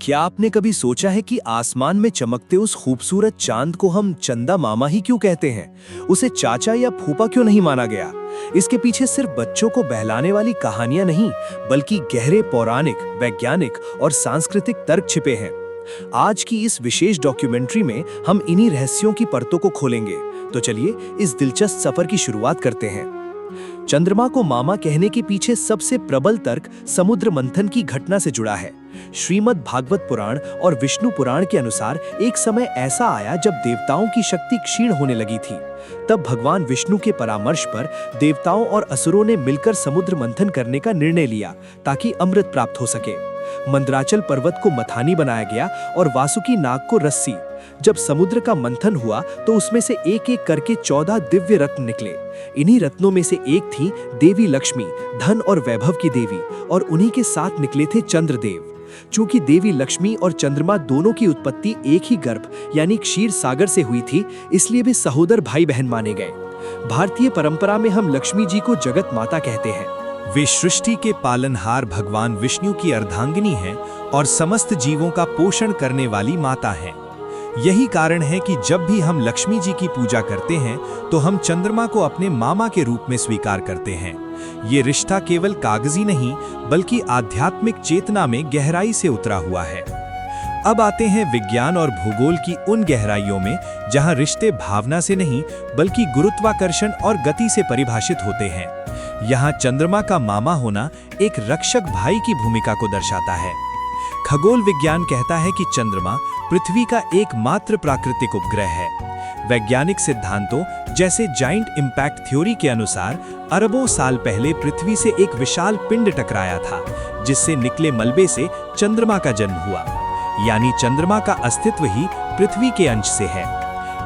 क्या आपने कभी सोचा है कि आसमान में चमकते उस खूबसूरत चांद को हम चंदा मामा ही क्यों कहते हैं? उसे चाचा या फूफा क्यों नहीं माना गया? इसके पीछे सिर्फ बच्चों को बहलाने वाली कहानियां नहीं, बल्कि गहरे पौराणिक, वैज्ञानिक और सांस्कृतिक तर्क छिपे हैं। आज की इस विशेष डॉक्यूमेंट्री में हम इन्हीं रहस्यों की परतों को खोलेंगे। तो चलिए इस दिलचस्प सफर की शुरुआत करते हैं। चंद्रमा को मामा कहने के पीछे सबसे प्रबल तर्क समुद्र मंथन की घटना से जुड़ा है। श्रीमद् भागवत पुराण और विष्णु पुराण के अनुसार एक समय ऐसा आया जब देवताओं की शक्ति क्षीण होने लगी थी। तब भगवान विष्णु के परामर्श पर देवताओं और असुरों ने मिलकर समुद्र मंथन करने का निर्णय लिया ताकि अमृत प्राप्त हो सके। मंदराचल पर्वत को मथानी बनाया गया और वासुकी नाग को रस्सी। जब समुद्र का मंथन हुआ तो उसमें से एक एक करके 14 दिव्य रत्न निकले। इन्हीं रत्नों में से एक थी देवी लक्ष्मी, धन और वैभव की देवी, और उन्हीं के साथ निकले थे चंद्रदेव। चूंकि देवी लक्ष्मी और चंद्रमा दोनों की उत्पत्ति एक ही गर्भ यानी क्षीर सागर से हुई थी, इसलिए वे सहोदर भाई बहन माने गए। भारतीय परंपरा में हम लक्ष्मी जी को जगत माता कहते हैं। वे सृष्टि के पालनहार भगवान विष्णु की अर्धांगिनी हैं और समस्त जीवों का पोषण करने वाली माता हैं। यही कारण है कि जब भी हम लक्ष्मी जी की पूजा करते हैं तो हम चंद्रमा को अपने मामा के रूप में स्वीकार करते हैं। ये रिश्ता केवल कागजी नहीं बल्कि आध्यात्मिक चेतना में गहराई से उतरा हुआ है। अब आते हैं विज्ञान और भूगोल की उन गहराइयों में जहां रिश्ते भावना से नहीं बल्कि गुरुत्वाकर्षण और गति से परिभाषित होते हैं। यहाँ चंद्रमा का मामा होना एक रक्षक भाई की भूमिका को दर्शाता है। खगोल विज्ञान कहता है कि चंद्रमा पृथ्वी का एकमात्र प्राकृतिक उपग्रह है। वैज्ञानिक सिद्धांतों जैसे जाइंट इम्पैक्ट थ्योरी के अनुसार अरबों साल पहले पृथ्वी से एक विशाल पिंड टकराया था, जिससे निकले मलबे से चंद्रमा का जन्म हुआ। यानी चंद्रमा का अस्तित्व ही पृथ्वी के अंश से है।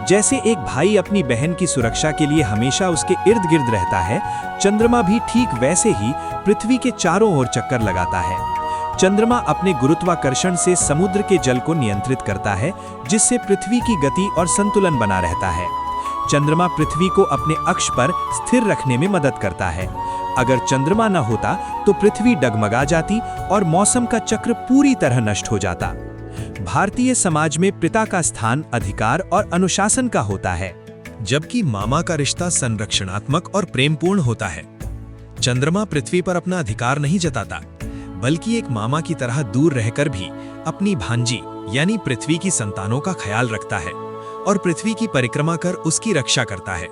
जैसे एक भाई अपनी बहन की सुरक्षा के लिए हमेशा उसके इर्द गिर्द रहता है, चंद्रमा भी ठीक वैसे ही पृथ्वी के चारों ओर चक्कर लगाता है। चंद्रमा अपने गुरुत्वाकर्षण से समुद्र के जल को नियंत्रित करता है, जिससे पृथ्वी की गति और संतुलन बना रहता है। चंद्रमा पृथ्वी को अपने अक्ष पर स्थिर रखने में मदद करता है। अगर चंद्रमा न होता तो पृथ्वी डगमगा जाती और मौसम का चक्र पूरी तरह नष्ट हो जाता। भारतीय समाज में पिता का स्थान अधिकार और अनुशासन का होता है, जबकि मामा का रिश्ता संरक्षणात्मक और प्रेमपूर्ण होता है। चंद्रमा पृथ्वी पर अपना अधिकार नहीं जताता, बल्कि एक मामा की तरह दूर रहकर भी अपनी भांजी यानी पृथ्वी की संतानों का ख्याल रखता है और पृथ्वी की परिक्रमा कर उसकी रक्षा करता है।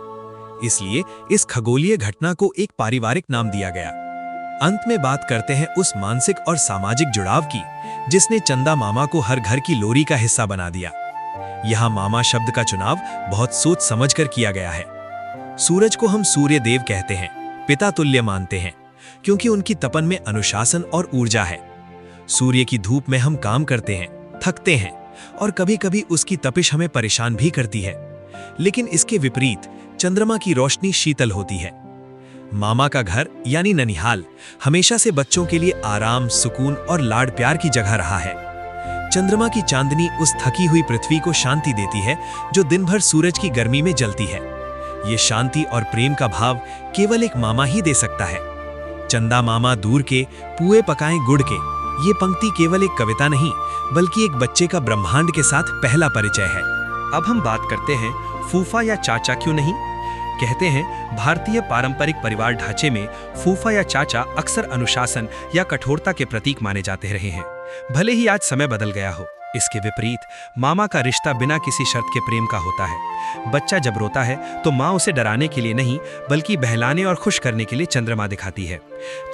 इसलिए इस खगोलीय घटना को एक पारिवारिक नाम दिया गया। अंत में बात करते हैं उस मानसिक और सामाजिक जुड़ाव की, जिसने चंदा मामा को हर घर की लोरी का हिस्सा बना दिया। यहाँ मामा शब्द का चुनाव बहुत सोच समझकर किया गया है। सूरज को हम सूर्य देव कहते हैं, पिता तुल्य मानते हैं, क्योंकि उनकी तपन में अनुशासन और ऊर्जा है। सूर्य की धूप में हम काम करते हैं, थकते हैं और कभी-कभी उसकी तपिश हमें परेशान भी करती है। लेकिन इसके विपरीत चंद्रमा की रोशनी शीतल होती है। मामा का घर यानी ननिहाल हमेशा से बच्चों के लिए आराम, सुकून और लाड प्यार की जगह रहा है। चंद्रमा की चांदनी उस थकी हुई पृथ्वी को शांति देती है जो दिन भर सूरज की गर्मी में जलती है। ये शांति और प्रेम का भाव केवल एक मामा ही दे सकता है। चंदा मामा दूर के, पुए पकाएं गुड़ के, ये पंक्ति केवल एक कविता नहीं बल्कि एक बच्चे का ब्रह्मांड के साथ पहला परिचय है। अब हम बात करते हैं फूफा या चाचा क्यों नहीं। कहते हैं भारतीय पारंपरिक परिवार ढांचे में फूफा या चाचा अक्सर अनुशासन या कठोरता के प्रतीक माने जाते रहे हैं, भले ही आज समय बदल गया हो। इसके विपरीत मामा का रिश्ता बिना किसी शर्त के प्रेम का होता है। बच्चा जब रोता है तो माँ उसे डराने के लिए नहीं बल्कि बहलाने और खुश करने के लिए चंद्रमा दिखाती है।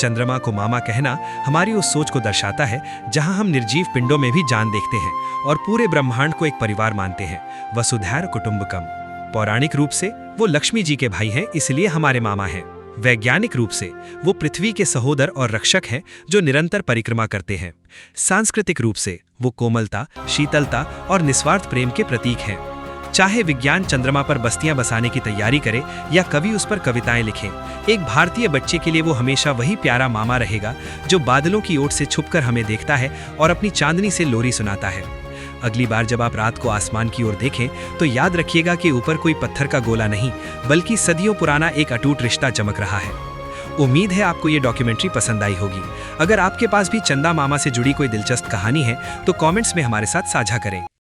चंद्रमा को मामा कहना हमारी उस सोच को दर्शाता है जहां हम निर्जीव पिंडों में भी जान देखते हैं और पूरे ब्रह्मांड को एक परिवार मानते हैं, वसुधैव कुटुंबकम। पौराणिक रूप से वो लक्ष्मी जी के भाई हैं, इसलिए हमारे मामा हैं। वैज्ञानिक रूप से वो पृथ्वी के सहोदर और रक्षक हैं जो निरंतर परिक्रमा करते हैं। सांस्कृतिक रूप से वो कोमलता, शीतलता और निस्वार्थ प्रेम के प्रतीक हैं। चाहे विज्ञान चंद्रमा पर बस्तियां बसाने की तैयारी करे या कवि उस पर कविताएं लिखें, एक भारतीय बच्चे के लिए वो हमेशा वही प्यारा मामा रहेगा जो बादलों की ओट से छुपकर हमें देखता है और अपनी चांदनी से लोरी सुनाता है। अगली बार जब आप रात को आसमान की ओर देखें तो याद रखिएगा कि ऊपर कोई पत्थर का गोला नहीं बल्कि सदियों पुराना एक अटूट रिश्ता चमक रहा है। उम्मीद है आपको ये डॉक्यूमेंट्री पसंद आई होगी। अगर आपके पास भी चंदा मामा से जुड़ी कोई दिलचस्प कहानी है तो कमेंट्स में हमारे साथ साझा करें।